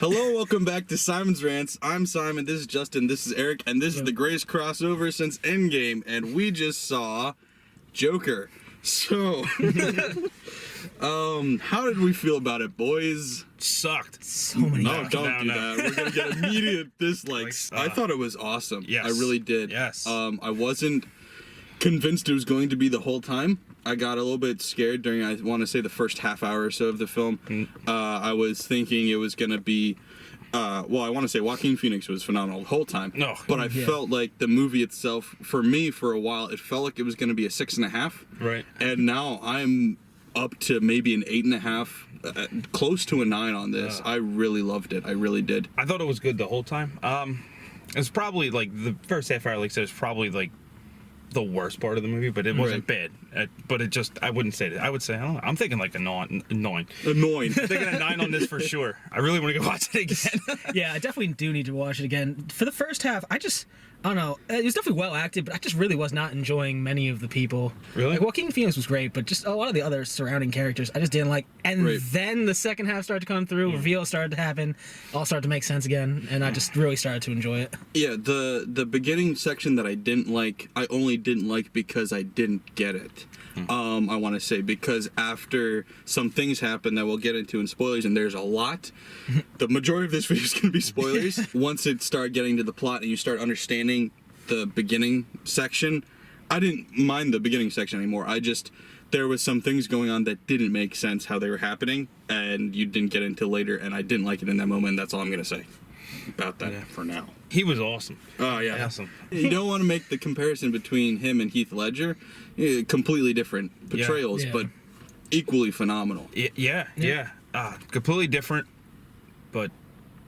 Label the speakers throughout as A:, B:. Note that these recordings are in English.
A: Hello, welcome back to Simon's Rants. I'm Simon, this is Justin, this is Eric, and this is the greatest crossover since Endgame, and we just saw Joker. So, how did we feel about it, boys?
B: Sucked.
C: So many.
A: No, don't do that. We're gonna get immediate dislikes. I thought it was awesome.
B: Yes.
A: I really did.
B: Yes.
A: I wasn't convinced it was going to be the whole time. I got a little bit scared during, I want to say, the first half hour or so of the film. I was thinking it was going to be, I want to say Joaquin Phoenix was phenomenal the whole time.
B: No.
A: But I felt like the movie itself, for me, for a while, it felt like it was going to be a 6.5.
B: Right.
A: And now I'm up to maybe an 8.5, close to a 9 on this. I really loved it. I really did.
B: I thought it was good the whole time. It was probably like the first half hour, like I said, was probably like the worst part of the movie, but it wasn't bad. But it just, I wouldn't say that. I would say, I don't know, I'm thinking like a 9.
A: Annoying.
B: I'm thinking a 9 on this for sure. I really want to go watch it again.
C: Yeah, I definitely do need to watch it again. For the first half, I don't know. It was definitely well acted, but I just really was not enjoying many of the people.
B: Really?
C: Like, Joaquin Phoenix was great, but just a lot of the other surrounding characters, I just didn't like. And then the second half started to come through, reveals started to happen, all started to make sense again, and I just really started to enjoy it.
A: Yeah, the beginning section that I didn't like, I only didn't like because I didn't get it. I want to say, because after some things happen that we'll get into in spoilers, and there's a lot, the majority of this video is going to be spoilers. Once it started getting to the plot and you start understanding the beginning section, I didn't mind the beginning section anymore. There was some things going on that didn't make sense how they were happening, and you didn't get into later, and I didn't like it in that moment. That's all I'm going to say about that for now.
B: He was awesome.
A: Oh, yeah.
B: Awesome.
A: You don't want to make the comparison between him and Heath Ledger. Completely different portrayals, but equally phenomenal.
B: Yeah. Completely different, but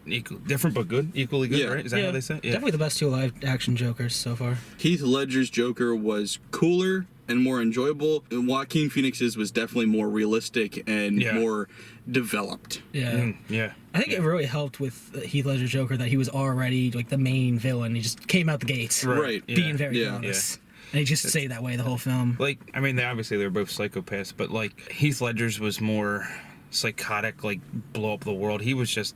B: different but good. Equally good, right? Is that how they say it? Yeah.
C: Definitely the best two live action Jokers so far.
A: Heath Ledger's Joker was cooler and more enjoyable. Joaquin Phoenix's was definitely more realistic and more developed.
C: Yeah. I think it really helped with Heath Ledger's Joker that he was already like the main villain. He just came out the gates, being very villainous. And he just stayed that way the whole film.
B: Like, I mean, obviously they're both psychopaths, but like Heath Ledger's was more psychotic, like blow up the world. He was just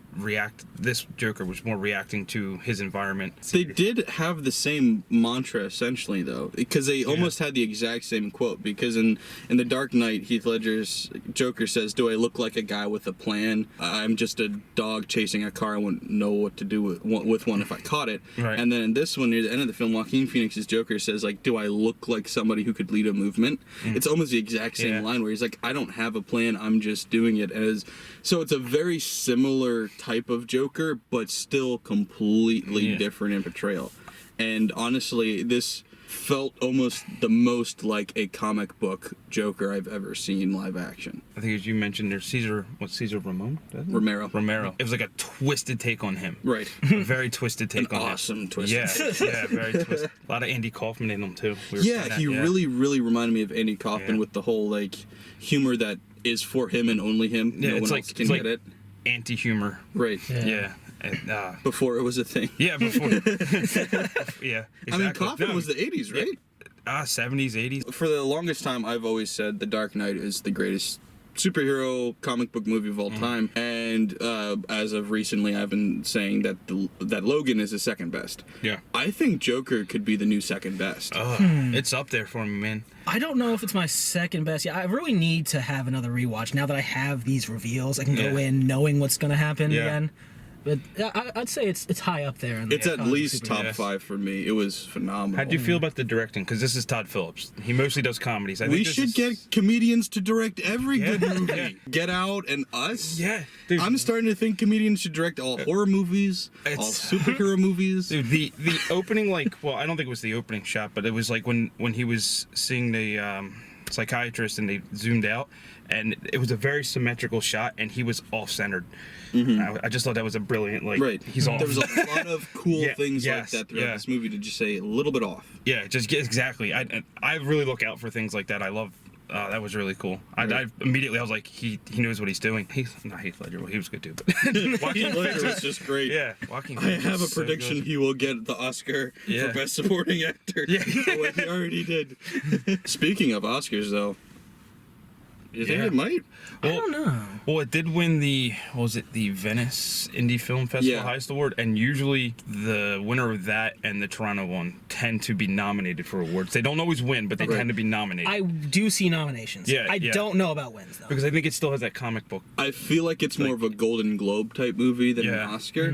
B: this Joker was more reacting to his environment.
A: They did have the same mantra essentially though, because they almost had the exact same quote, because in The Dark Knight, Heath Ledger's Joker says, "Do I look like a guy with a plan? I'm just a dog chasing a car. I wouldn't know what to do with one if I caught it."
B: Right.
A: And then in this one, near the end of the film, Joaquin Phoenix's Joker says, like, "Do I look like somebody who could lead a movement?" It's almost the exact same line where he's like, "I don't have a plan, I'm just doing it." So it's a very similar type of Joker, but still completely different in portrayal. And honestly, this felt almost the most like a comic book Joker I've ever seen live action.
B: I think, as you mentioned, there's Cesar Ramon?
A: Romero.
B: It was like a twisted take on him.
A: Right.
B: A very twisted take on him.
A: Awesome twist.
B: Yeah, very twisted. A lot of Andy Kaufman in them, too.
A: He really reminded me of Andy Kaufman with the whole, like, humor that is for him and only him.
B: Yeah,
A: no one else can get it.
B: Anti-humor.
A: Right.
B: Yeah. And,
A: before it was a thing.
B: Yeah, before. Yeah. Exactly.
A: I mean, Kaufman was the 80s, right?
B: 70s, 80s.
A: For the longest time, I've always said The Dark Knight is the greatest superhero comic book movie of all time, and as of recently, I've been saying that that Logan is the second best.
B: Yeah.
A: I think Joker could be the new second best.
B: It's up there for me, man.
C: I don't know if it's my second best. Yeah, I really need to have another rewatch now that I have these reveals. I can go in knowing what's going to happen again. But I'd say it's high up there.
A: It's at least top 5 for me. It was phenomenal.
B: How'd you feel about the directing? Because this is Todd Phillips. He mostly does comedies. I think
A: we should get comedians to direct every good movie. Get Out and Us.
B: Yeah. Dude.
A: I'm starting to think comedians should direct all horror movies, all superhero movies.
B: Dude, the opening, like, well, I don't think it was the opening shot, but it was like when he was seeing the psychiatrist and they zoomed out, and it was a very symmetrical shot, and he was off-centered. I just thought that was a brilliant, like, he's off.
A: There was a lot of cool things like that throughout this movie to just say a little bit off.
B: Yeah, just exactly. I really look out for things like that. I love. That was really cool. I immediately I was like, he knows what he's doing. Not Heath Ledger. Well, he was good too. But
A: Heath Ledger was just great.
B: Yeah, Joaquin.
A: I have a prediction he will get the Oscar for Best Supporting Actor. Yeah, what he already did. Speaking of Oscars, though, You think it might?
C: I don't know.
B: Well, it did win the Venice Indie Film Festival Highest Award, and usually the winner of that and the Toronto one tend to be nominated for awards. They don't always win, but they tend to be nominated.
C: I do see nominations. I don't know about wins though.
B: Because I think it still has that comic book.
A: I feel like it's more of a Golden Globe type movie than an Oscar.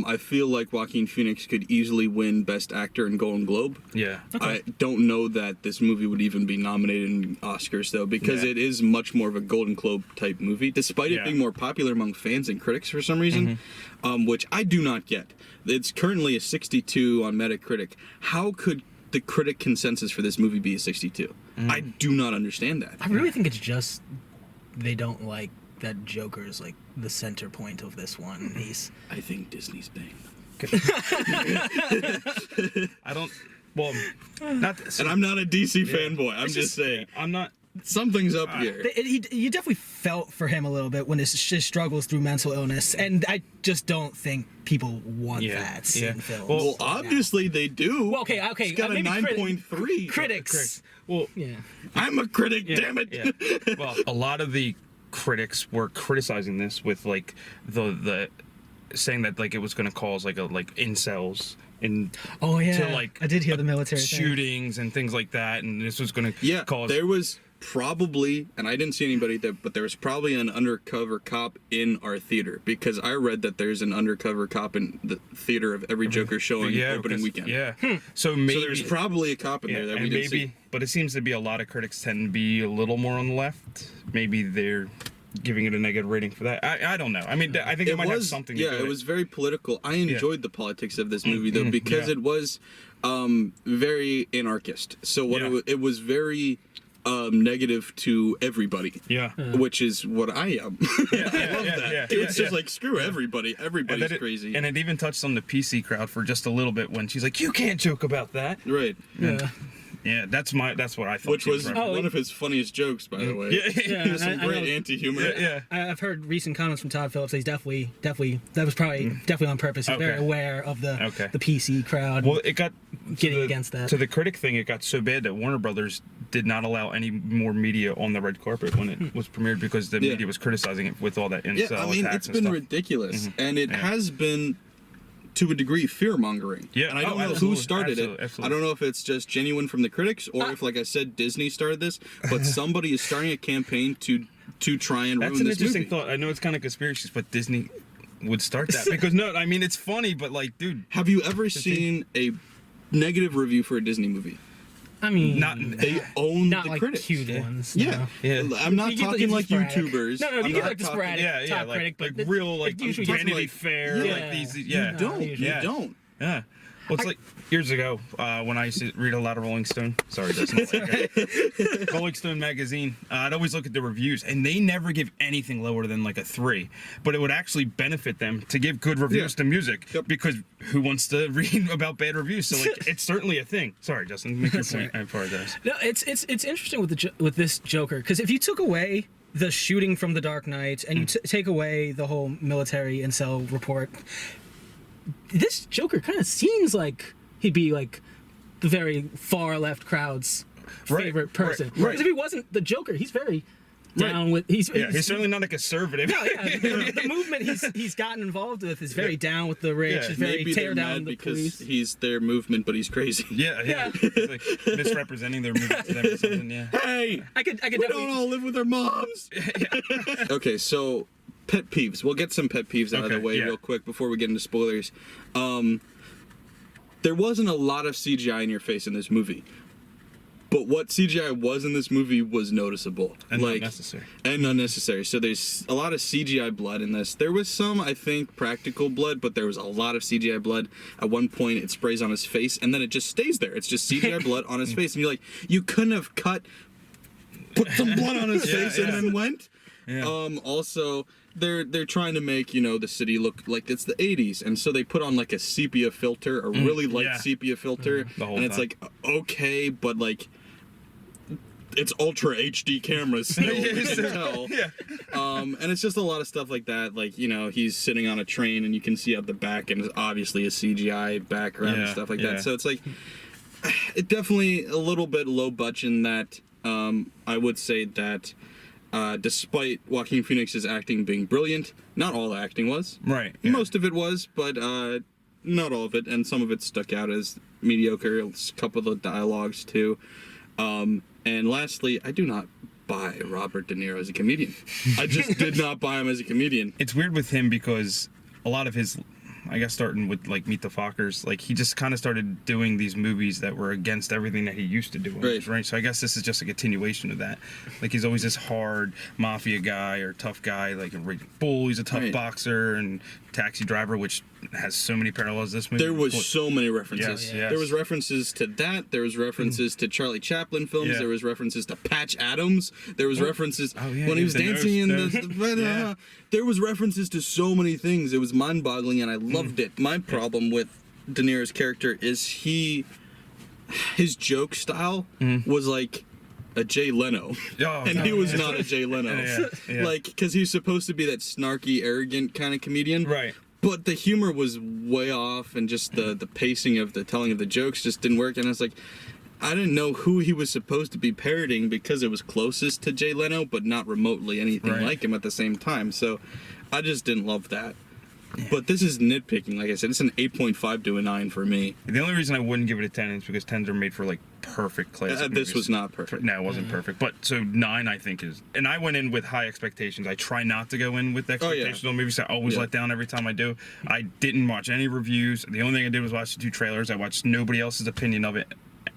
A: I feel like Joaquin Phoenix could easily win Best Actor in Golden Globe.
B: Yeah.
C: Okay.
A: I don't know that this movie would even be nominated in Oscars though, because it is much more of a Golden Globe type movie, despite it being more popular among fans and critics for some reason, which I do not get. It's currently a 62 on Metacritic. How could the critic consensus for this movie be a 62? I do not understand that.
C: I really think it's just they don't like that Joker's like the center point of this one.
A: I think Disney's Bane.
B: I don't. Well, not.
A: And I'm not a DC fanboy. I'm just saying.
B: I'm not.
A: Something's up here.
C: You definitely felt for him a little bit when his struggles through mental illness, and I just don't think people want that in films.
A: Well, obviously they do.
C: Well, okay.
A: It's got a 9.3.
C: Critics.
B: Well,
A: I'm a critic, damn it.
B: Yeah. Well, a lot of the critics were criticizing this with like the saying that like it was going to cause like incels. To like
C: I did hear the military
B: shootings and things like that, and this was going to cause.
A: There was probably, and I didn't see anybody there, but there was probably an undercover cop in our theater, because I read that there's an undercover cop in the theater of every Joker showing opening weekend.
B: Yeah. So maybe
A: there's probably a cop in there that we didn't see.
B: But it seems to be a lot of critics tend to be a little more on the left. Maybe they're giving it a negative rating for that. I don't know. I mean, I think it might have something to do with it.
A: It was very political. I enjoyed the politics of this movie, though, because it was very anarchist. So it was very negative to everybody.
B: Yeah.
A: Which is what I am. I love that.
B: Yeah.
A: It's just like, screw everybody. Everybody's crazy.
B: And it even touched on the PC crowd for just a little bit when she's like, you can't joke about that.
A: Right.
C: Yeah.
B: Yeah, that's what I thought.
A: Which was one of his funniest jokes, by the way.
C: Yeah,
A: some great anti-humor.
B: Yeah.
C: I've heard recent comments from Todd Phillips. He's definitely that was probably definitely on purpose. He's very aware of the PC crowd.
B: Well, it got
C: getting against that.
B: To the critic thing, it got so bad that Warner Brothers did not allow any more media on the red carpet when it was premiered, because the media was criticizing it with all that incel attacks
A: it's been ridiculous, and it has been, to a degree, fear-mongering.
B: Yeah.
A: And I don't know who started it. I don't know if it's just genuine from the critics, or if, like I said, Disney started this, but somebody is starting a campaign to try and ruin this movie.
B: That's an interesting thought. I know it's kind of conspiracy, but Disney would start that. Because, no, I mean, it's funny, but, like, dude.
A: Have you ever seen a negative review for a Disney movie?
C: I mean,
A: they own
C: not
A: the
C: like
A: critics.
C: Cute ones.
A: Yeah. I'm not talking like YouTubers.
C: No, you get like the sporadic top
B: like,
C: critic,
B: like real, like Vanity
A: like,
B: Fair, like these. Yeah,
A: you don't.
B: Yeah. Well, it's like years ago when I used to read a lot of Rolling Stone. Sorry, Justin. Rolling Stone magazine. I'd always look at the reviews, and they never give anything lower than like a 3. But it would actually benefit them to give good reviews to music, because who wants to read about bad reviews? So like, it's certainly a thing. Sorry, Justin. Make your point. I apologize.
C: No, it's interesting with this Joker, because if you took away the shooting from The Dark Knight and you take away the whole military incel report, this Joker kind of seems like he'd be like the very far left crowd's favorite person. Because if he wasn't the Joker, he's very down with. He's
B: certainly not a conservative.
C: No, the movement he's gotten involved with is very down with the rich. Is very
A: maybe
C: tear
A: they're
C: down
A: mad
C: the
A: because
C: police.
A: he's their movement, but he's crazy.
B: Yeah. It's like misrepresenting their movement to them or something. Yeah.
A: Hey,
C: I could
A: we
C: definitely
A: don't all live with our moms. Okay, so pet peeves. We'll get some pet peeves out of the way real quick before we get into spoilers. There wasn't a lot of CGI in your face in this movie, but what CGI was in this movie was noticeable
B: and unnecessary.
A: So there's a lot of CGI blood in this. There was some, I think, practical blood, but there was a lot of CGI blood. At one point, it sprays on his face, and then it just stays there. It's just CGI blood on his face, and you're like, you couldn't have put some blood on his face and then went. Yeah. Also, they're trying to make, the city look like it's the 80s, and so they put on like a sepia filter, a really light sepia filter, and it's like, okay, but like it's ultra HD cameras still, you can tell. And it's just a lot of stuff like that, like, he's sitting on a train and you can see out the back, and it's obviously a CGI background and stuff like that. So it's like, it definitely a little bit low budget in that. I would say that despite Joaquin Phoenix's acting being brilliant, not all the acting was.
B: Right. Yeah.
A: Most of it was, but not all of it, and some of it stuck out as mediocre. A couple of the dialogues too. And lastly, I do not buy Robert De Niro as a comedian. I just did not buy him as a comedian.
B: It's weird with him because a lot of his, I guess starting with like Meet the Fockers, like he just kind of started doing these movies that were against everything that he used to do. Right. So I guess this is just a continuation of that. Like he's always this hard mafia guy or tough guy, like in Raging Bull, he's a tough boxer, and Taxi Driver, which has so many parallels to this movie.
A: There was so many references.
B: Yes.
A: There was references to that. There was references to Charlie Chaplin films.
B: Yeah.
A: There was references to Patch Adams. There was references when he was
B: the
A: dancing
B: nose,
A: in the. There was references to so many things. It was mind-boggling, and I loved it. My problem with De Niro's character is his joke style was like a Jay Leno, and he was not a Jay Leno. Like, because he's supposed to be that snarky, arrogant kind of comedian,
B: Right.
A: But the humor was way off, and just the pacing of the telling of the jokes just didn't work. And I was like, I didn't know who he was supposed to be parodying because it was closest to Jay Leno, but not remotely anything like him at the same time. So I just didn't love that. But this is nitpicking. Like I said, it's an 8.5 to a 9 for me.
B: The only reason I wouldn't give it a 10 is because 10s are made for like perfect classic
A: This
B: movies.
A: was not perfect.
B: No, it wasn't perfect. But so 9 I think is, and I went in with high expectations. I try not to go in with expectations on movies. I always let down every time I do. I didn't watch any reviews. The only thing I did was watch the 2 trailers. I watched nobody else's opinion of it,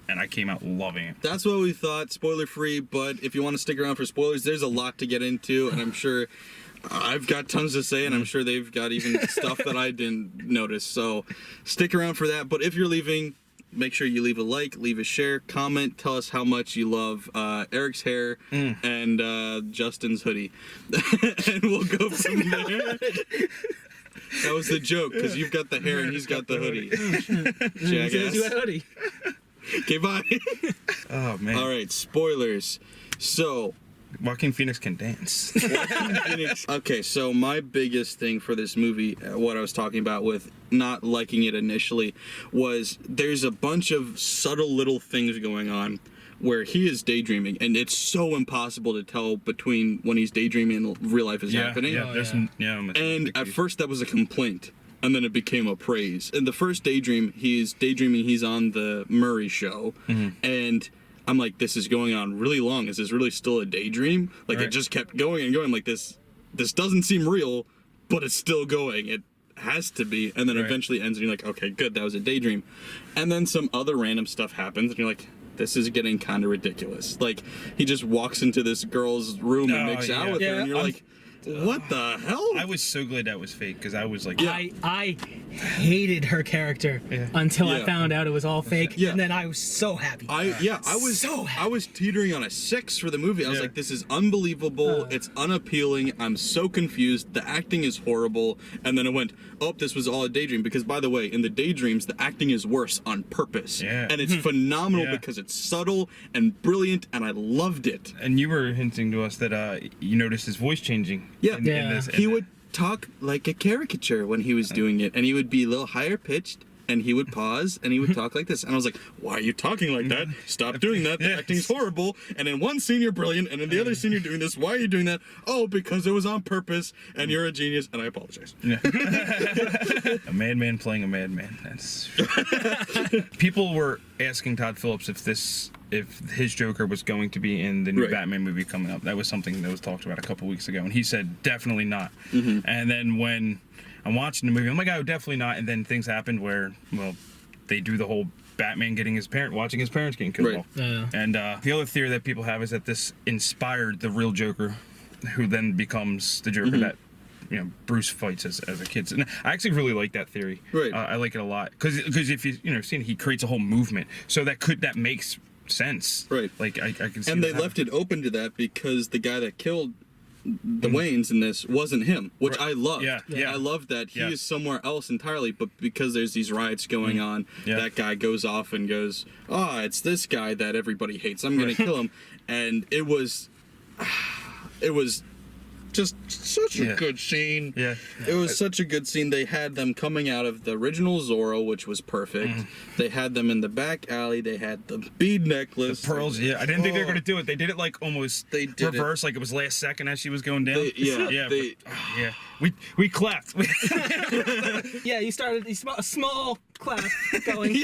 B: and I came out loving it.
A: That's what we thought, spoiler free, but if you want to stick around for spoilers, there's a lot to get into, and I'm sure I've got tons to say, and I'm sure they've got even stuff that I didn't notice, so stick around for that. But if you're leaving, make sure you leave a like, leave a share, comment, tell us how much you love Eric's hair and Justin's hoodie, and we'll go from there. That was the joke, because you've got the hair and he's got the hoodie. Jackass.
C: Hoodie.
A: Okay, bye.
B: Oh, man.
A: All right, spoilers. So,
B: Joaquin Phoenix can dance.
A: okay, so my biggest thing for this movie, what I was talking about with not liking it initially, was there's a bunch of subtle little things going on where he is daydreaming, and it's so impossible to tell between when he's daydreaming and real life is happening. And at first that was a complaint, and then it became a praise. In the first daydream, he's daydreaming he's on the Murray show, and I'm like, this is going on really long. Is this really still a daydream? Like, it just kept going and going. I'm like, this doesn't seem real, but it's still going. It has to be. And then eventually ends, and you're like, okay, good, that was a daydream. And then some other random stuff happens, and you're like, this is getting kind of ridiculous. Like, he just walks into this girl's room and makes out with her, and you're like, what the hell?
B: I was so glad that was fake, because I was like,
C: I hated her character until I found out it was all fake, and then I was so happy.
A: I was teetering on a 6 for the movie. I was like, this is unbelievable. It's unappealing. I'm so confused. The acting is horrible. And then it went, oh, this was all a daydream. Because, by the way, in the daydreams, the acting is worse on purpose. And it's phenomenal because it's subtle and brilliant, and I loved it.
B: And you were hinting to us that you noticed his voice changing.
A: He would talk like a caricature when he was doing it, and he would be a little higher pitched, and he would pause, and he would talk like this, and I was like, why are you talking like that? Stop doing that. The acting's horrible. And in one scene you're brilliant, and in the other scene you're doing this. Why are you doing that? Oh, because it was on purpose, and you're a genius, and I apologize.
B: A madman playing a madman. That's people were asking Todd Phillips if his Joker was going to be in the new Batman movie coming up. That was something that was talked about a couple weeks ago, and he said definitely not. And then when I'm watching the movie, I'm like, oh, definitely not. And then things happened where, well, they do the whole Batman watching his parents getting killed. And the other theory that people have is that this inspired the real Joker, who then becomes the Joker that Bruce fights as a kid. And I actually really like that theory. I like it a lot because if you seen he creates a whole movement, so that makes sense. Like I can see.
A: And they left it open to that because the guy that killed the Waynes in this wasn't him, which I loved. I loved that he is somewhere else entirely, but because there's these riots going on, that guy goes off and goes, oh, it's this guy that everybody hates. I'm gonna kill him. And it was just such a good scene.
B: Yeah.
A: It was such a good scene. They had them coming out of the original Zorro, which was perfect. They had them in the back alley. They had the bead necklace.
B: The pearls, yeah. I didn't think they were going to do it. They did it like almost reverse, like it was last second as she was going down. Yeah. We clapped.
C: Yeah, you saw a small clap going.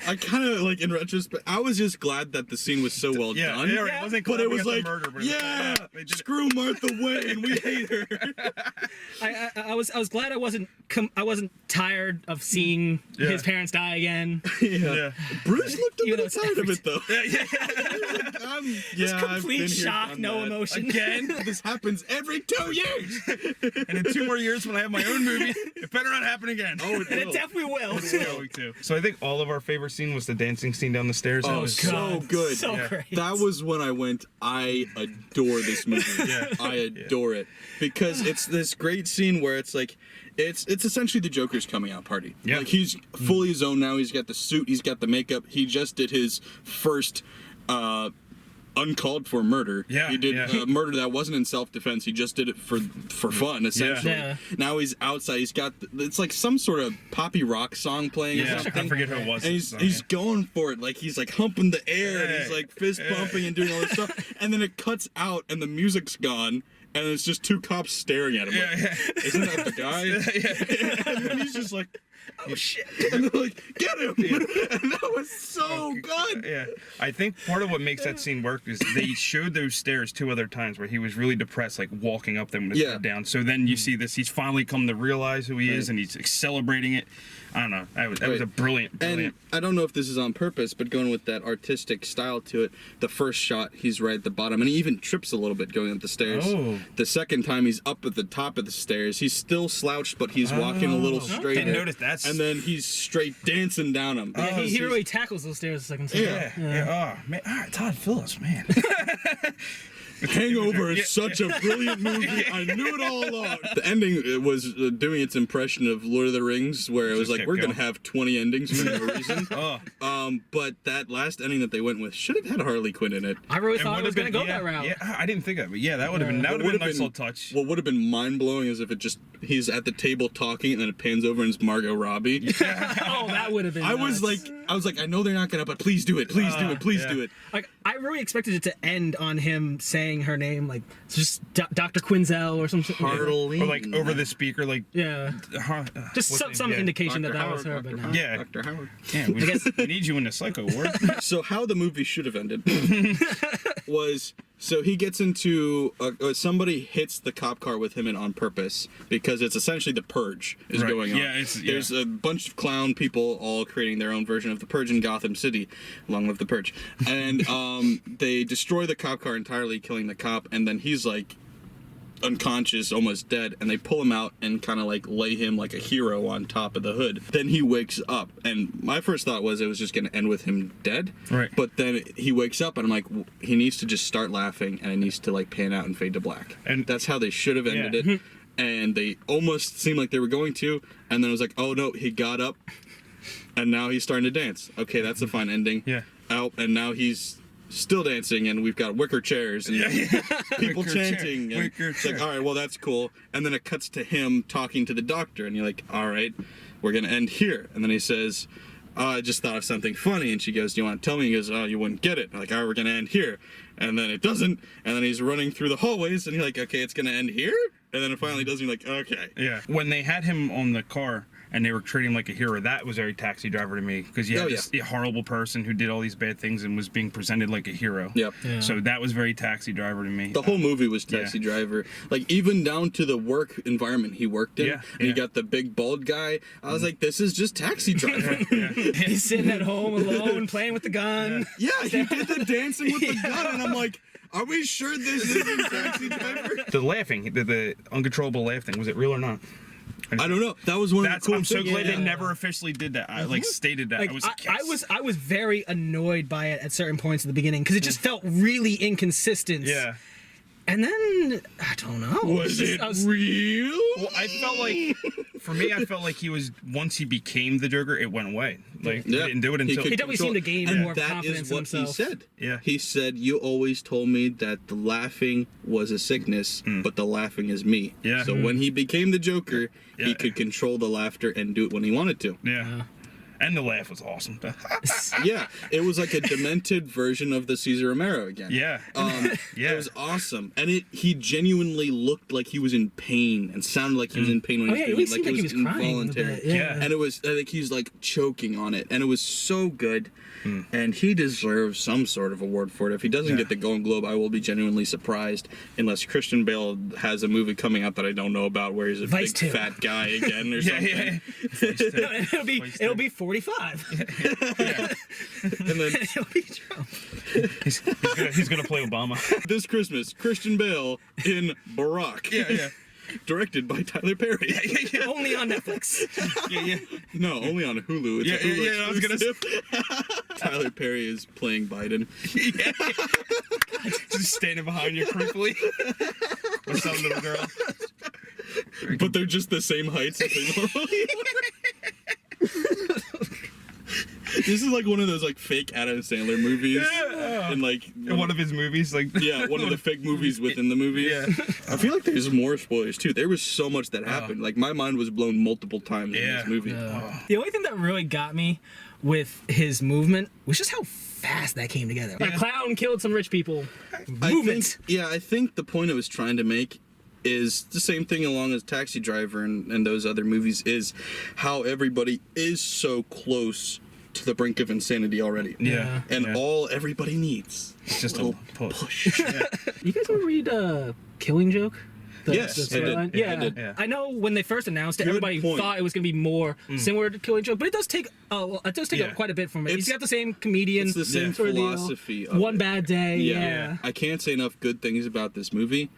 A: I kind of like in retrospect. I was just glad that the scene was so well done.
B: Yeah, it wasn't
A: but it was like,
B: murder,
A: screw Martha Wayne, we hate her.
C: I was glad I wasn't tired of seeing his parents die again.
A: Bruce looked a little tired of it though.
C: Just complete shock, no emotion.
B: Again,
A: this happens every 2 years.
B: And in 2 more years, when I have my own movie, it better not happen again.
A: Oh,
C: it definitely will.
B: It's going to. So I think all of our favorite scene was the dancing scene down the stairs.
A: Oh,
B: that was
A: so good.
C: So great.
A: That was when I went, I adore this movie. I adore it. Because it's this great scene where it's like, it's essentially the Joker's coming out party.
B: Yeah.
A: Like he's fully zoned now. He's got the suit. He's got the makeup. He just did his first uncalled for murder.
B: Yeah,
A: he did murder that wasn't in self-defense. He just did it for fun, essentially.
C: Yeah.
A: Now he's outside. He's got it's like some sort of poppy rock song playing or something.
B: I forget who it was.
A: And he's going for it. Like he's like humping the air and he's like fist pumping and doing all this stuff. And then it cuts out and the music's gone. And it's just two cops staring at him. Like, isn't that the guy? And then he's just like, oh shit. And they're like, get him. And that was so good.
B: Yeah. I think part of what makes that scene work is they showed those stairs 2 other times where he was really depressed, like walking up them with his head down. So then you see this, he's finally come to realize who he is and he's like, celebrating it. I don't know. That was a brilliant.
A: And I don't know if this is on purpose, but going with that artistic style to it, the first shot, he's right at the bottom, and he even trips a little bit going up the stairs.
B: Oh.
A: The second time, he's up at the top of the stairs. He's still slouched, but he's walking a little straighter.
B: Didn't notice that.
A: And then he's straight dancing down them.
C: Yeah, he really tackles those stairs the second time.
B: Yeah. Oh, man. All right, Todd Phillips, man.
A: Hangover is such a brilliant movie. I knew it all along. The ending was doing its impression of Lord of the Rings, where it was like, we're going to have 20 endings for no reason. But that last ending that they went with should have had Harley Quinn in it.
C: I really thought it was going to go that route.
B: Yeah, I didn't think of it. Yeah, that would have been a nice little touch.
A: What would have been mind-blowing is if it just, he's at the table talking and then it pans over and it's Margot Robbie.
C: Oh, that would have been
A: I was like, I know they're not going to, but please do it. Please do it. Please do it.
C: Like, I really expected it to end on him saying her name, like just Dr. Quinzel or something.
A: Harley.
B: Or like over the speaker, like
C: just some indication
A: Dr.
C: that
A: Howard,
C: was her.
A: Dr.
C: But
A: Howard,
B: yeah,
A: Dr. Howard.
B: Yeah, we need you in the psycho ward.
A: So how the movie should have ended was, so he gets into somebody hits the cop car with him in on purpose because it's essentially the Purge is going on. There's a bunch of clown people all creating their own version of the Purge in Gotham City. Long live the Purge. And they destroy the cop car entirely, killing the cop, and then he's like unconscious, almost dead, and they pull him out and kind of like lay him like a hero on top of the hood. Then he wakes up, and my first thought was it was just going to end with him dead.
B: Right.
A: But then he wakes up, and I'm like, he needs to just start laughing, and it needs to like pan out and fade to black. And that's how they should have ended it. And they almost seemed like they were going to, and then it was like, oh no, he got up, and now he's starting to dance. Okay, that's a fine ending.
B: Yeah.
A: Out, and now he's still dancing, and we've got wicker chairs and people chanting. And it's like, all right, well, that's cool. And then it cuts to him talking to the doctor, and you're like, all right, we're going to end here. And then he says, I just thought of something funny. And she goes, do you want to tell me? He goes, oh, you wouldn't get it. I'm like, all right, we're going to end here. And then it doesn't. And then he's running through the hallways, and you're like, okay, it's going to end here? And then it finally does, and you're like, okay.
B: Yeah. When they had him on the car, and they were treating him like a hero, that was very Taxi Driver to me, because you had this horrible person who did all these bad things and was being presented like a hero.
A: Yep.
C: Yeah.
B: So that was very Taxi Driver to me.
A: The whole movie was Taxi Driver. Like, even down to the work environment he worked in, and you got the big bald guy. I was like, this is just Taxi Driver.
C: He's sitting at home alone playing with the gun.
A: Yeah, he did the dancing with the gun, and I'm like, are we sure this isn't Taxi Driver?
B: The laughing, the uncontrollable laughing, was it real or not?
A: I don't know. That was one of the cool
B: I'm so
A: things.
B: glad they never officially did that. I stated that.
C: Like, I was very annoyed by it at certain points at the beginning because it just felt really inconsistent.
B: Yeah.
C: And then I don't know.
A: Was it real?
B: Well, I felt like he was, once he became the Joker, it went away. Like, he didn't do it until...
C: He definitely seemed to gain more confidence in himself.
A: He said.
B: Yeah.
A: He said, "You always told me that the laughing was a sickness, but the laughing is me."
B: Yeah.
A: So when he became the Joker, he could control the laughter and do it when he wanted to.
B: Yeah. And the laugh was awesome.
A: Yeah, it was like a demented version of the Cesar Romero again.
B: Yeah.
A: It was awesome, and he genuinely looked like he was in pain and sounded like he was in pain when he was doing it.
C: Like he was
A: involuntary.
C: crying. Yeah.
A: And it was, I think he's like choking on it, and it was so good. And he deserves some sort of award for it. If he doesn't get the Golden Globe, I will be genuinely surprised, unless Christian Bale has a movie coming out that I don't know about where he's a
C: Vice
A: big
C: 2.
A: fat guy again or something.
C: No, it'll be 45.
A: And then
C: It'll be Trump.
B: He's gonna play Obama.
A: this Christmas, Christian Bale in Barack.
B: Yeah.
A: Directed by Tyler Perry.
C: Only on Netflix.
B: Yeah.
A: No, only on Hulu. It's a Hulu
B: I was gonna say.
A: exclusive. Tyler Perry is playing Biden.
B: Just standing behind you creepily. With some little girl.
A: But they're just the same heights as they normally are. This is like one of those like fake Adam Sandler movies. And like
B: In one of his movies, like
A: one of the fake movies within the movie.
B: Yeah.
A: I feel like there's more spoilers too. There was so much that happened. Like my mind was blown multiple times in this movie.
C: The only thing that really got me with his movement was just how fast that came together. A clown killed some rich people. Movement.
A: I think the point it was trying to make is the same thing along as Taxi Driver and those other movies, is how everybody is so close to the brink of insanity already.
B: Yeah.
A: And all everybody needs
B: It's just
A: a
B: a
A: push.
C: You guys ever read Killing Joke?
A: Yes, I did.
C: storyline?
A: Yeah, I did.
B: Yeah.
C: I know when they first announced it,
A: Good
C: everybody
A: point.
C: thought it was going to be more similar to Killing Joke, but it does take quite a bit from it. He's got the same comedian.
A: It's the same
C: sort of deal.
A: philosophy of
C: One
A: it.
C: bad day. Yeah.
A: I can't say enough good things about this movie.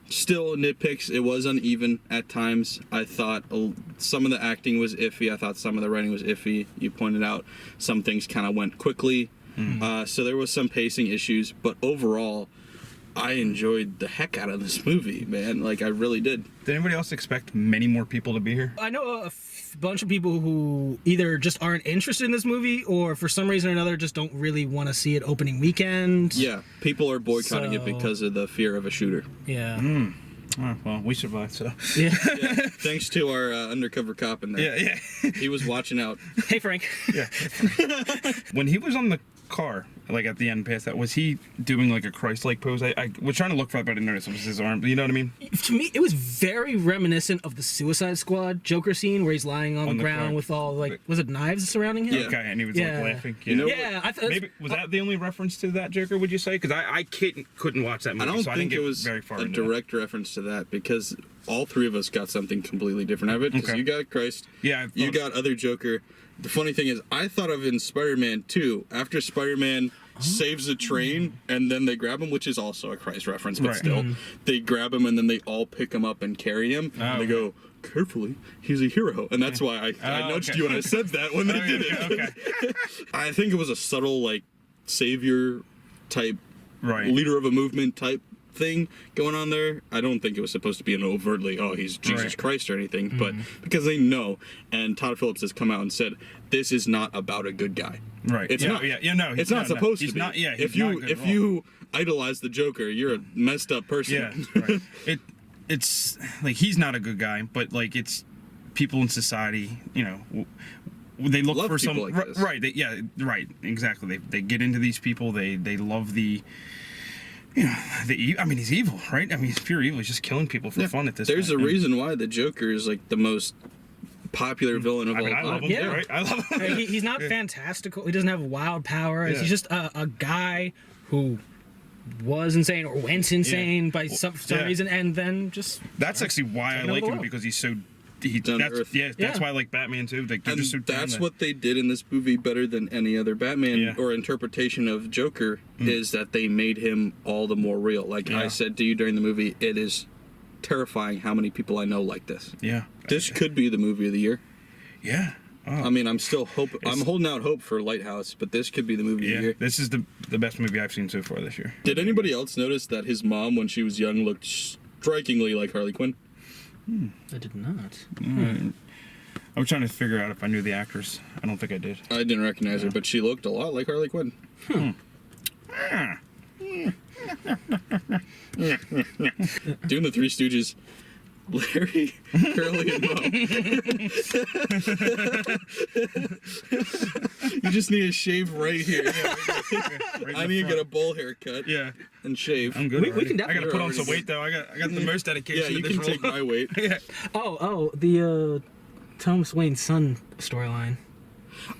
A: Still nitpicks. It was uneven at times. I thought some of the acting was iffy. I thought some of the writing was iffy. You pointed out some things kind of went quickly. So there was some pacing issues. But overall, I enjoyed the heck out of this movie, man. Like, I really did.
B: Did anybody else expect many more people to be here?
C: I know a bunch of people who either just aren't interested in this movie or for some reason or another just don't really want to see it opening weekend.
A: Yeah, people are boycotting it
C: So-
A: because of the fear of a shooter.
C: Yeah.
B: Oh, well, we survived, so.
C: Yeah.
A: Thanks to our undercover cop in there.
B: Yeah.
A: He was watching out.
C: Hey, Frank.
B: Yeah. When he was on the car, like at the end past that, was he doing like a Christ-like pose? I was trying to look for it, but I didn't notice it was his arm. But you know what I mean?
C: To me, it was very reminiscent of the Suicide Squad Joker scene where he's lying on the ground
B: car.
C: with all, like, was it knives surrounding him?
A: Yeah.
B: Okay, and he was
C: Yeah.
B: like laughing.
A: You know
C: Yeah, I thought
B: Maybe was that the only reference to that Joker? Would you say? Because I couldn't watch that movie.
A: I don't
B: so I
A: think
B: didn't
A: it
B: get
A: was
B: very far
A: a
B: into it.
A: direct reference to that, because all three of us got something completely different out of it. Because
B: Okay.
A: you got Christ,
B: Yeah,
A: you got other Joker. The funny thing is, I thought of in Spider-Man 2, after Spider-Man saves a train and then they grab him, which is also a Christ reference, but
B: Right.
A: still, they grab him and then they all pick him up and carry him. And they go, carefully, he's a hero. And that's why I nudged
B: okay.
A: you when I said that when they did it.
B: Okay.
A: I think it was a subtle, like, savior type,
B: Right.
A: leader of a movement type thing going on there. I don't think it was supposed to be an overtly, oh, he's Jesus
B: Right.
A: Christ or anything, but because they know, and Todd Phillips has come out and said, this is not about a good guy.
B: Right.
A: It's
B: yeah,
A: not.
B: Yeah. No.
A: It's not supposed
B: he's
A: to be.
B: Not, yeah.
A: If
B: he's not
A: you
B: good
A: if
B: at all.
A: you idolize the Joker, you're a messed up person.
B: Yeah. Right. It's like he's not a good guy, but like it's people in society, you know. They look
A: Love
B: for some
A: people like this.
B: right. Right. Exactly. They get into these people. They love the. You know, I mean, he's evil, right? I mean, he's pure evil. He's just killing people for fun at this
A: There's
B: point.
A: a reason why the Joker is like the most popular villain of
B: I mean,
A: all
B: I
A: time.
B: love him,
C: Yeah.
B: right? I love him.
C: He's not fantastical. He doesn't have wild powers.
B: Yeah.
C: He's just a guy who was insane or went insane by some
B: yeah.
C: reason, and then just
B: That's actually why I
C: Taking over
B: like
C: the
B: him,
C: world.
B: because he's so.
A: Down to earth.
B: That's
C: Yeah.
B: why I like Batman too. Like, they're
A: And
B: just so down
A: that's
B: to-
A: what they did in this movie better than any other Batman
B: Yeah.
A: or interpretation of Joker, is that they made him all the more real. Like I
B: Yeah.
A: said to you during the movie, it is terrifying how many people I know like this.
B: Yeah.
A: This could be the movie of the year.
B: Yeah.
A: I mean, I'm holding out hope for Lighthouse, but this could be the movie of the year.
B: This is the best movie I've seen so far this year.
A: Did anybody else notice that his mom, when she was young, looked strikingly like Harley Quinn?
C: I did not.
B: I was trying to figure out if I knew the actress. I don't think I did.
A: I didn't recognize her, but she looked a lot like Harley Quinn. Doing the Three Stooges. Larry, Curly, and Moe. You just need to shave right here. I need to get a bowl haircut.
B: Yeah.
A: And shave.
B: I'm good.
C: We can
B: I gotta
C: definitely
B: put on some weight though. I got the most dedication.
A: Yeah, you
B: to this
A: can
B: role.
A: take my weight.
B: Yeah.
C: The Thomas Wayne's son storyline.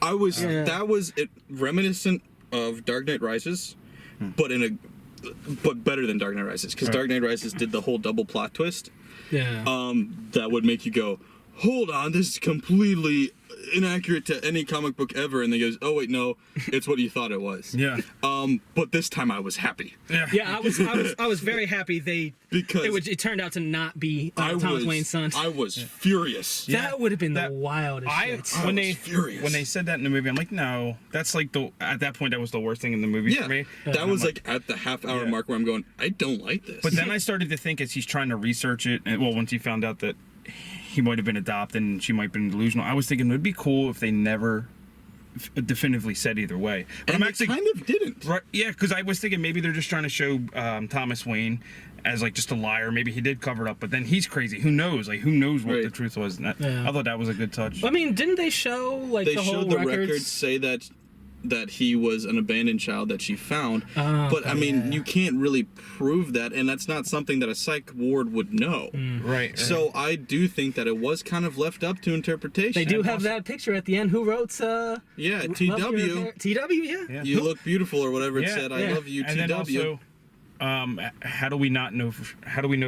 A: That was reminiscent of Dark Knight Rises, but better than Dark Knight Rises, because Dark Knight Rises did the whole double plot twist.
C: Yeah.
A: That would make you go, hold on, this is completely inaccurate to any comic book ever, and they goes, oh wait, no, it's what you thought it was.
B: Yeah.
A: But this time I was happy.
C: Yeah, I was very happy it turned out to not be Thomas Wayne's son.
A: I was furious.
C: That would have been the wildest shit.
B: When
A: furious.
B: they said that in the movie, I'm like, no, that's like at that point that was the worst thing in the movie for me.
A: That was like at the half-hour mark where I'm going, I don't like this.
B: But then I started to think as he's trying to research it, and once he found out that he might have been adopted and she might have been delusional, I was thinking it would be cool if they never definitively said either way. But
A: and
B: I'm actually
A: kind of didn't.
B: Right? Yeah, because I was thinking maybe they're just trying to show Thomas Wayne as like just a liar. Maybe he did cover it up, but then he's crazy. Who knows? Like, who knows what the truth was? And I thought that was a good touch.
C: I mean, didn't they show like
A: they
C: the whole
A: showed the
C: records?
A: records say that he was an abandoned child that she found, but I mean, you can't really prove that, and that's not something that a psych ward would know.
B: Right.
A: So I do think that it was kind of left up to interpretation.
C: They do have that picture at the end. Who wrote?
A: Yeah, TW.
C: TW, yeah.
A: You look beautiful, or whatever it said. I love you,
B: and
A: TW.
B: then also, how do we know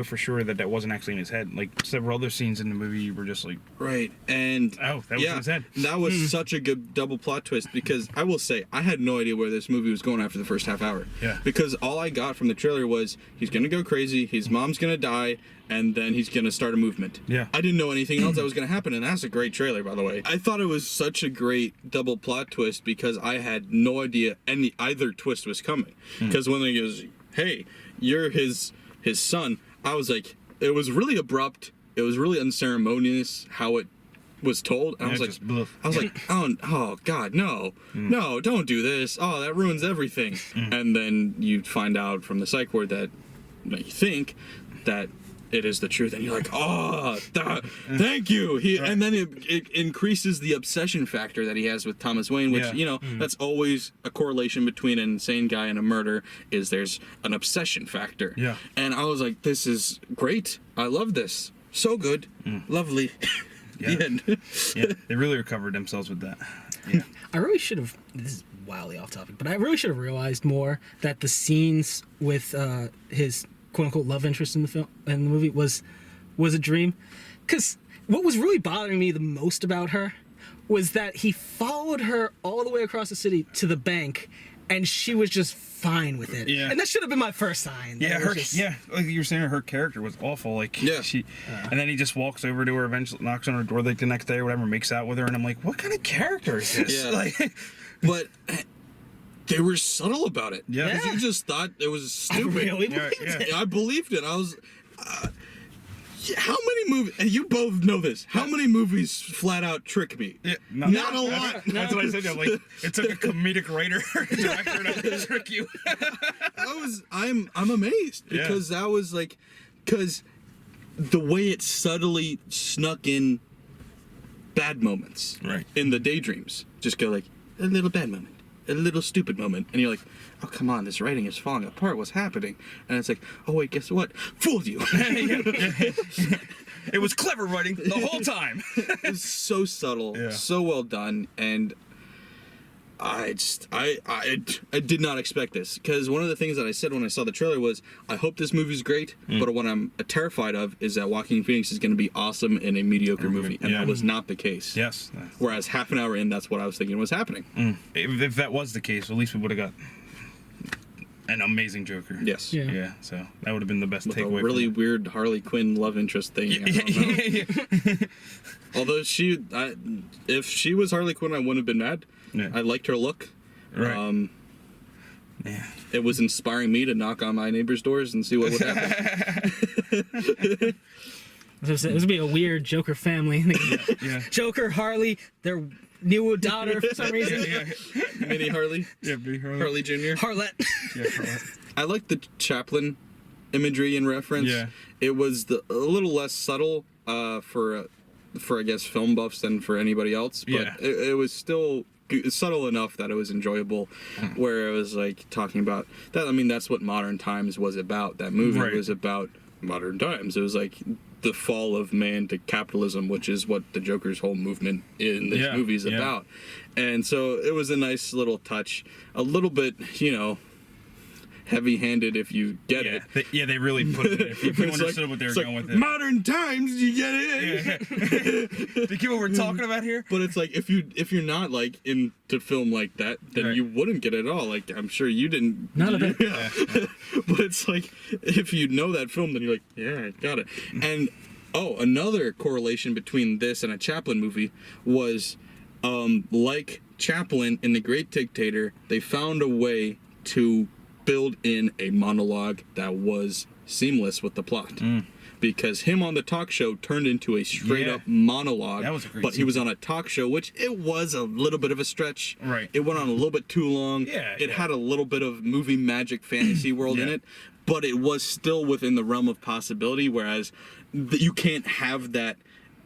B: for sure that wasn't actually in his head? Like several other scenes in the movie, you were just like,
A: right, and
B: that was in his head.
A: That was such a good double plot twist, because I will say I had no idea where this movie was going after the first half hour.
B: Yeah.
A: Because all I got from the trailer was he's gonna go crazy, his mom's gonna die, and then he's gonna start a movement.
B: Yeah.
A: I didn't know anything else that was gonna happen, and that's a great trailer, by the way. I thought it was such a great double plot twist because I had no idea either twist was coming. Because when he goes, hey, you're his son, I was like, it was really abrupt, it was really unceremonious how it was told, and I was like, oh god, no, don't do this, oh, that ruins everything. And then you find out from the psych ward that you think that it is the truth, and you're like, oh, thank you. And then it increases the obsession factor that he has with Thomas Wayne, which that's always a correlation between an insane guy and a murder, is there's an obsession factor.
B: Yeah.
A: And I was like, this is great, I love this, so good, lovely.
B: Yeah.
A: The end.
B: Yeah, they really recovered themselves with that. Yeah.
C: I really should have. This is wildly off topic, but I really should have realized more that the scenes with his quote unquote love interest in the movie was a dream. Because what was really bothering me the most about her was that he followed her all the way across the city to the bank, and she was just fine with it.
B: Yeah.
C: And that should have been my first sign.
B: Yeah, like you were saying, her character was awful. Like, and then he just walks over to her, eventually knocks on her door like the next day or whatever, makes out with her, and I'm like, what kind of character is this?
A: Yeah.
B: Like,
A: but they were subtle about it.
B: Yeah.
A: Because you just thought it was stupid.
C: I really believed it.
A: I believed it. I was. How many movies? And you both know this. How many movies flat out trick me?
B: Yeah,
A: not a lot.
B: That's what I said. I'm like, it took a comedic writer director to trick you.
A: I'm amazed because that was like, because the way it subtly snuck in bad moments,
B: right,
A: in the daydreams, just go like a little bad moment, a little stupid moment, and you're like, oh come on, this writing is falling apart, what's happening? And it's like, oh wait, guess what, fooled you.
B: It was clever writing the whole time.
A: It was so subtle, so well done, and I did not expect this, because one of the things that I said when I saw the trailer was, I hope this movie's great, but what I'm terrified of is that Joaquin Phoenix is going to be awesome in a mediocre movie, and that was not the case.
B: Yes.
A: Whereas half an hour in, that's what I was thinking was happening.
B: If that was the case, at least we would have got an amazing Joker.
A: Yes.
B: Yeah. So that would have been the best
A: with
B: takeaway.
A: A really weird Harley Quinn love interest thing. Although if she was Harley Quinn, I wouldn't have been mad.
B: Yeah.
A: I liked her look.
B: Right. Yeah.
A: It was inspiring me to knock on my neighbor's doors and see what would happen.
C: This would be a weird Joker family.
B: Yeah.
C: Joker, Harley, their new daughter for some reason.
A: Mini Harley.
B: Yeah, Big Harley.
A: Harley Jr.
C: Harlette.
B: Yeah, Harlette.
A: I like the Chaplin imagery and reference.
B: Yeah.
A: It was a little less subtle for I guess film buffs than for anybody else, but
B: Yeah.
A: it was still subtle enough that it was enjoyable. Where it was like talking about that. I mean, that's what Modern Times was about. That movie
B: Right.
A: was about modern times. It was like the fall of man to capitalism, which is what the Joker's whole movement in this movie is about. And so it was a nice little touch, a little bit, heavy-handed if you get it.
B: They really put it. If you
A: It's
B: understood
A: like-
B: what they were
A: it's like,
B: going with it.
A: Modern times, you get it.
B: Do you get what we're talking about here?
A: But it's like if you're not like into film like that, then
B: Right.
A: you wouldn't get it at all. Like I'm sure you didn't.
C: None of it.
A: Yeah. But it's like if you know that film, then you're like, yeah, I got it. And another correlation between this and a Chaplin movie was like Chaplin in The Great Dictator, they found a way to build in a monologue that was seamless with the plot. Because him on the talk show turned into a straight up monologue.
B: That was a great
A: but he was on a talk show, which it was a little bit of a stretch.
B: Right.
A: It went on a little bit too long. It had a little bit of movie magic fantasy world in it, but it was still within the realm of possibility, whereas you can't have that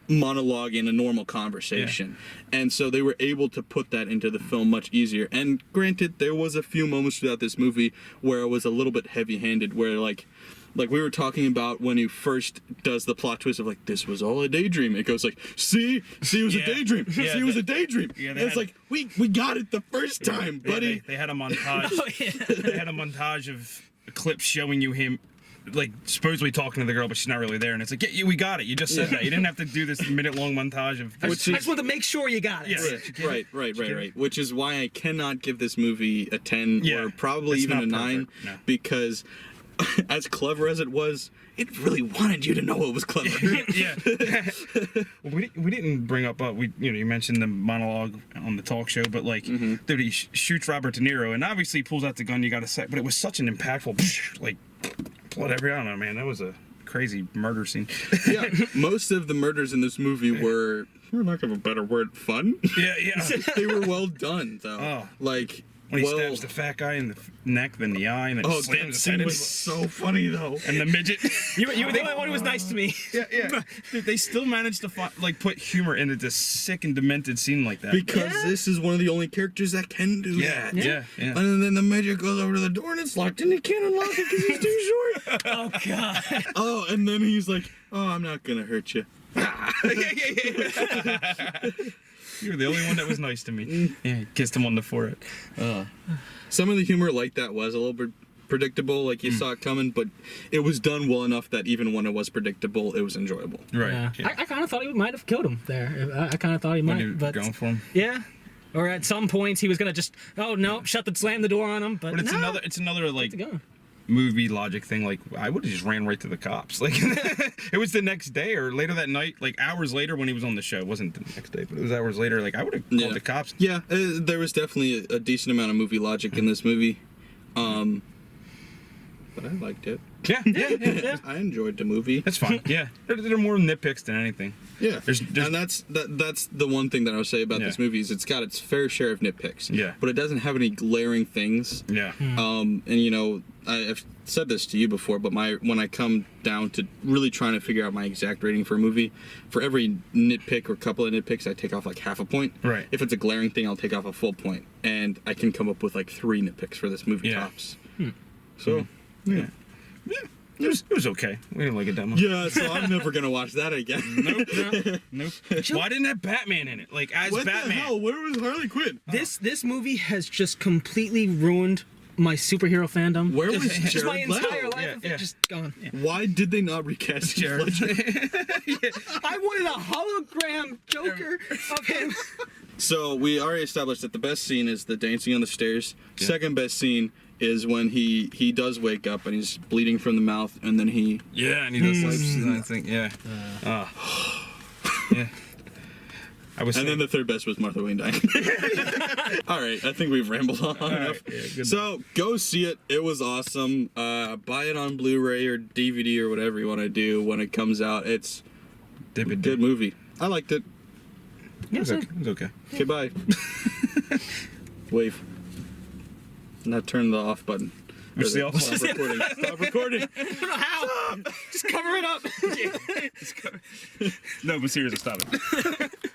A: monologue in a normal conversation. And so they were able to put that into the film much easier. And granted, there was a few moments throughout this movie where it was a little bit heavy-handed, where like we were talking about when he first does the plot twist of like, this was all a daydream. It goes like, see, it was a daydream. See, it was a daydream.
B: Yeah,
A: and it's like, we got it the first time, buddy.
B: They had a montage. They had a montage of clips showing you him, like supposedly talking to the girl, but she's not really there. And it's like, we got it. You just said that. You didn't have to do this minute-long montage of.
C: I just want to make sure you got it.
A: Right. Which is why I cannot give this movie a 10 or probably
B: it's
A: even a
B: not
A: 9
B: perfect,
A: because as clever as it was, it really wanted you to know it was clever.
B: Well, we didn't bring up you mentioned the monologue on the talk show, but like dude, he shoots Robert De Niro and obviously pulls out the gun. You got to say, but it was such an impactful like whatever. I don't know, man. That was a crazy murder scene.
A: Most of the murders in this movie were, for lack of a better word, fun. They were well done though. Like.
B: When he stabs the fat guy in the neck, then the eye, and then slams
A: that
B: his
A: scene
B: head in.
A: was so funny though.
B: And the midget.
C: You were the only one who was nice to me.
B: Dude, they still managed to put humor into this sick and demented scene like that.
A: Because this is one of the only characters that can do that.
B: Yeah.
A: And then the midget goes over to the door and it's locked and he can't unlock it because he's too short.
C: Oh, God.
A: And then he's like, I'm not going to hurt you.
B: You were the only one that was nice to me. Yeah, kissed him on the forehead.
A: Some of the humor like that was a little bit predictable, like you saw it coming, but it was done well enough that even when it was predictable, it was enjoyable.
B: Right.
C: Yeah. I kind of thought he might have killed him there. I kind of thought he
B: When
C: might.
B: you were
C: But
B: going for him.
C: yeah. Or at some points he was gonna just slam the door on him. But
B: It's another like
C: go.
B: movie logic thing. Like I would have just ran right to the cops. Like it was the next day or later that night, like hours later when he was on the show. It wasn't the next day, but it was hours later. Like I would have called the cops.
A: Yeah, there was definitely a decent amount of movie logic in this movie. But I liked it.
B: Yeah.
A: I enjoyed the movie.
B: That's fine. Yeah, they're more nitpicks than anything.
A: Yeah,
B: There's
A: and that's the one thing that I would say about this movie is it's got its fair share of nitpicks.
B: Yeah.
A: But it doesn't have any glaring things.
B: Yeah.
A: And I've said this to you before, but when I come down to really trying to figure out my exact rating for a movie, for every nitpick or couple of nitpicks, I take off like half a point.
B: Right.
A: If it's a glaring thing, I'll take off a full point, and I can come up with like 3 nitpicks for this movie tops. So, yeah.
B: It was okay. We didn't like it that much.
A: Yeah, so I'm never gonna watch that again.
B: Nope. Why didn't have Batman in it? Like as
A: What
B: Batman.
A: the hell? Where was Harley Quinn?
C: This movie has just completely ruined my superhero fandom.
A: Where was
C: just
A: Jared
C: my entire
A: Leto?
C: life of it just gone.
A: Why did they not recast
B: Jared.
A: Jared?
C: I wanted a hologram Joker of him.
A: So we already established that the best scene is the dancing on the stairs.
B: Yeah.
A: Second best scene is when he does wake up and he's bleeding from the mouth, and then he
B: Yeah, and he does I think, yeah. Yeah. was
A: And then
B: saying-
A: the third best was Martha Wayne dying. All right, I think we've rambled on enough.
B: yeah, good
A: So go see it. It was awesome. Buy it on Blu-ray or DVD or whatever you want to do when it comes out. It's a good movie. I liked it.
B: It was okay.
A: Okay, bye. Wave. Now turn the off button.
B: Where's the off
A: Stop recording. Stop recording.
C: How? Just cover it up.
B: No, but seriously, stop it.